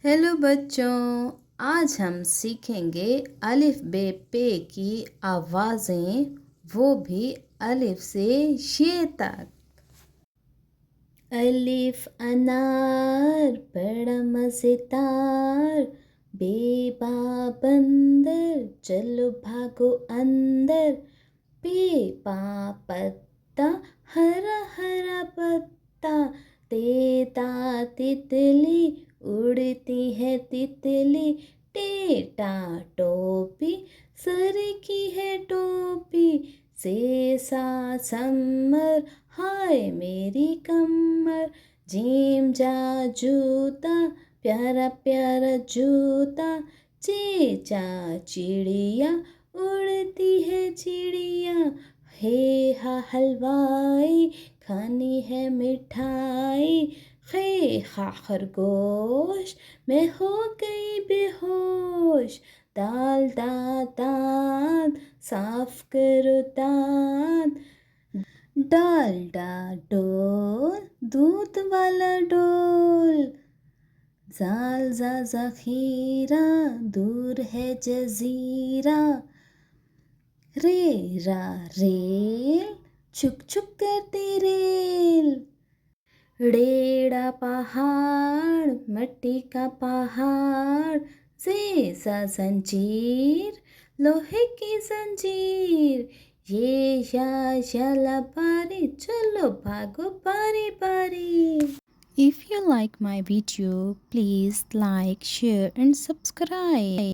Hello बच्चों, आज हम सीखेंगे अलिफ बे पे की आवाज़ें, वो भी अलिफ से ये तक। अलिफ अनार बड़ा मज़ेदार, बेबा बंदर चलो भागो अंदर, बेबा पत्ता हरा हरा पत्ता, तेता तितली उड़ती है तितली, टेटा टोपी सर की है टोपी, सेसा समर हाय मेरी कमर, जीम जा जूता प्यारा प्यारा जूता, चेचा चिड़िया उड़ती है चिड़िया, हे हा हलवाई खानी है मिठाई, खे हा खरगोश मैं हो गई बेहोश, दाल दा दांत साफ करो दांत, डालडा डोल दूध वाला डोल, जाल जा जखीरा दूर है जजीरा, रेरा रेल छुक छुक करती रेल, रेड़ा पहाड़ मट्टी का पहाड़, ज़ेज़ा जंजीर लोहे की जंजीर, ये या बारी चलो भागो बारी बारी। If you like my video, please like, share and subscribe.